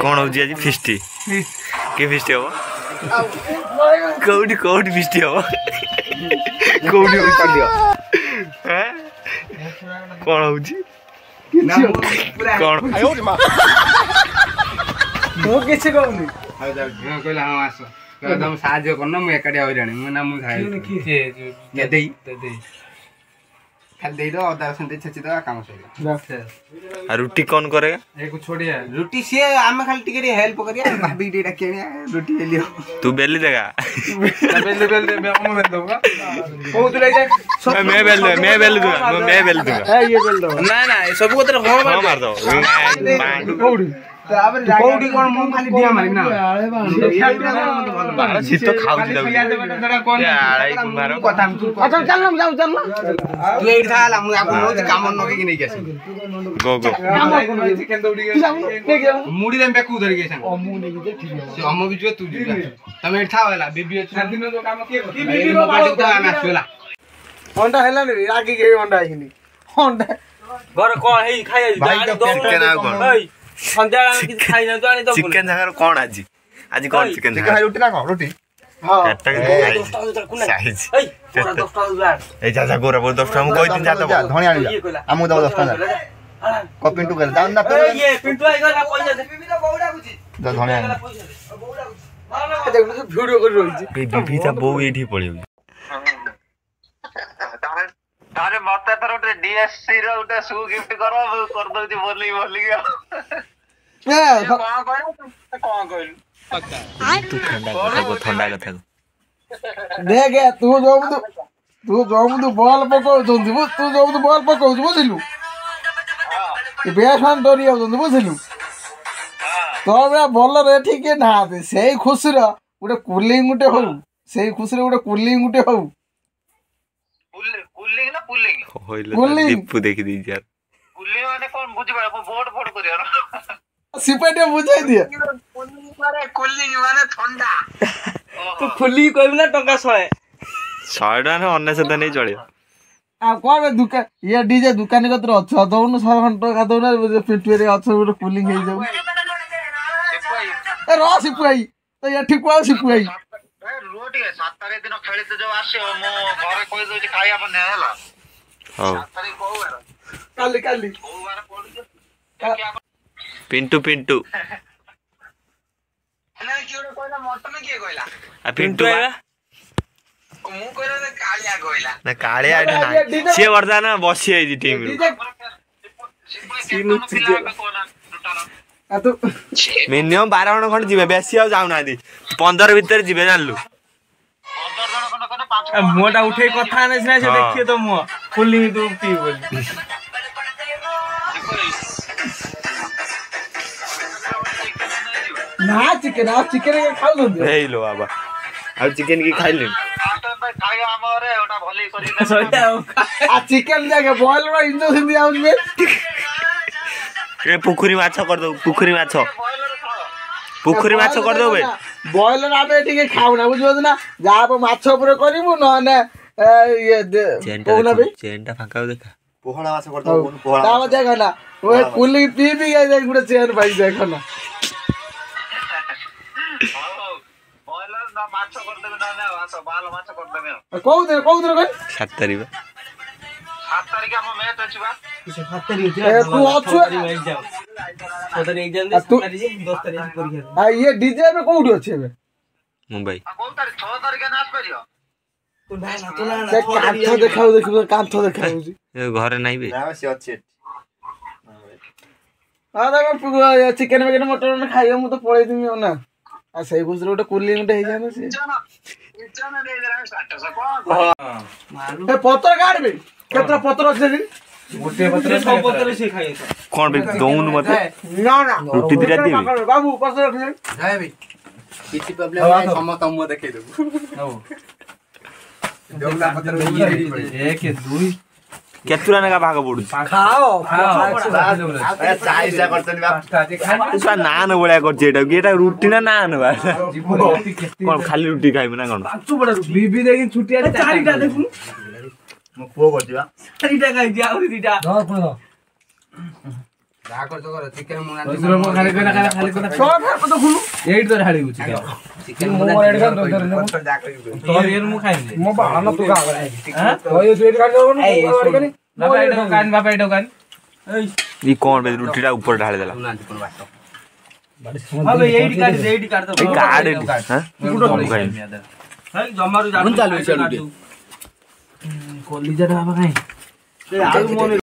कौन हो जी फिस्टी के फिस्टी हम कौटी कौटी फिस्टी हम कौटी कौन हो कौन ମୁଁ କିଛି କହୁନି କହିଲା ହଁ ଆସ ତମ ସାହାଯ୍ୟ କରୁନ ମୁଁ ଏକାଠି ହଇରାଣି ମୁଁ ନା ମୁଁ ଦେଇ ଖାଲି ଦେଇଦବ ଅଦା ରସୁଣ ଦେଇ ଛେଚି ଦେବା କାମ ସରିଲା। रुटी कौन करेगा रुटी सी आम खाली टिके हेल्प करिया भाभी टी डाकी रुटी बेलियो तू बेली देगा मैं बेल दूंगा ନା ନା ସବୁ କତରେ ହଁ हाँ मार दो कोउडी कोन मु खाली दिया मारी ना शीत खाउची दउ कथा अच्छा चल ना जाऊ चल ना तू एठी थाला मु आपन नो काम न के नै गेसी गो गो ଚିକେନ ଦଉଡ଼ି मुड़ी रे बेकू धरि गेसन ଅମୁ ନେଇକି ଯେ ଠିକ से अम्म भी जो तू जीवा तमे एठी था होला बीबी अछि ଦିନ ଯୋଉ କାମ କିଏ की बीबी रो बाटी तो आमे आसला ଅଣ୍ଡା ହେଲାନି ରାଗି କେ ଅଣ୍ଡା ହେଇନି ଅଣ୍ଡା घर कौन है खाई चिकन आ कौन संध्या किसी खाई ना तो आनी तो चिकन जगह कौन आज आज कौन चिकन ଚିକେନ ରୁଟି ନା କଣ ରୁଟି हां साइज साइज ए जा जा गोरा बोल 10 हम कोइ दिन जातो ଧଣି ଆଣି ଆମକୁ ଦବ 10 ଟଙ୍କା କ ପିଣ୍ଟୁ कर दान ना ये पिंटू आई गला पैसा दे बीबी तो बौडा बुझी धणी आଣି बौडा देखु वीडियो कर रही ए बीबी ता बो एठी पड़ी तारे मते तर उठे डीएससी रो उठे सु गिफ्ट करो कर दो जी बोली गया कौन कहलु तू ठंडा कथा देख तू जो बॉल पकाउ तू जो बॉल पकाउ बुझिलु बेसन डोरी आउ बुझिलु तो भल रेठी के नाते से खुशी गोटे कूलिंग गोटे हो से खुशी गोटे कूलिंग गोटे हो कूलिंग ना पुलिंग होइले दीपू देखि दी यार कूलिंग माने कोन बुझबा बोर्ड फोड़ करियो ना सिपेटे बुझाई दिए कूलिंग माने ठंडा तू खुली कहबी ना टंका 100 टका ने अन्य से नहीं चले आ कोन दुकान ये डीजे दुकान कतर अच्छा दउनु 100 टका दउना पिटुए रे अच्छा गोटे कूलिंग हे जाऊ ए रो सिपुई तो ये ठीक को सिपुई रोटी 7 तारिख दिन खेलिते जो आसे मो घरे कहि दो जे खाइया बने हला हां 7 तारिख को बार काली को बार पड़ी क्या पिंटू पिंटू ना कियो कोइला मटन किए कोइला आ पिंटू आया मु कोइला कालिया कोइला ना काळे आडी ना से वर्दा ना बसी आइ टीम रो आ तो मिनिमम 12 जण खंड जिवे बेसी आ जाउ ना दी 15 भीतर जिवे जानलु 15 जण कोन 5 मोटा उठे कथा नै सिना से देखियो तो मो खुली तू पी बोली ना चिकन के खाउ दो हे लो बाबा आ चिकन की खाइले खाइया हमरे ओटा भली करी आ चिकन जाके बॉयल रो इंजेक्शन दिया उसमें ए पुखुरी माछ कर दो पुखुरी माछ कर दो बे बॉयलर आबे ठीक खाउ ना बुझो ना जाब माछ ऊपर करिवु न ने ये कोना बे चेनटा फाका देखा पोहड़ा माछ कर दो पोहड़ा दाम देखा ना ओए कुली पी गए गुडे चेन भाई देखा ना बॉयलर ना माछ कर देबे ना वासो बाल माछ कर देबे कौ दिन कौ 7 तारिख 7 तारिख हम मैच अछि बा 7 तारिख तू अच्छो एग्जाम 7 तारिख एग्जाम दे 10 तारिख परीक्षा आ ये डीजे में कोउडी अछि बे मुंबई को तारिख 6 तारिख नाच परियो से कांथो देखाउ देखिबो कांथो देखाउ ए घरे नाही बे ना से अछि आ देखो चिकन में मटन खाइयो मु तो पळै दिमी ना आ सही गुजर गोटे कूलिंग गोटे हे जानो से इच्छा दे दे 700 को ए पत्र काट बे केतना पत्र अछि गोटे पत्र सब पत्र से खाइ कोन बे दोन मत ना ना रोटी दिरा देबे बाबू पत्र रखले जाय भाई किछि प्रॉब्लम है समत हम देखे देबो हो दोगला पत्र में 1 2 केतुरा ने का भाग पडु खाओ अरे चाय से करतनी बाप उसा नान बळ्या करछ एटा गेटा रोटी ना नान बा कोन खाली रोटी खाइब ना कोन पांचो बडा बीबी देखि छुटिया चारिटा देखु मो पुओ करदिबा चारिटा खाइ दिया और दिटा ଯାହା କରୁଛ କର ଚିକେନ ମୁଁ ଖାଲି କଥା ତ ଖୁଲୁ ଏଇଠି ତ ଢାଳି ଗୁଛି ଚିକେନ ମୁଁ ଏଇଠି ଖାଲି ଦଉଛରେ ଯାହା କରିବି ତୋର ଇଏ ମୁଁ ଖାଇନି ମୋ ବାଳନ ତୁ ଗା ହାଁ ତ ଏ ଏଇଠି ଖାଲି ଦଉନୁ ବାପା ଏଇଠି ଦୋକାନ ये कौन बे रोटीटा ऊपर ढाल देला ନାହାନ୍ତି କୋନ ବାଟ अब एडी काट दो ए काट हां हां जमारू जा चालू कोली जरा बाबा काई ए आलू मोने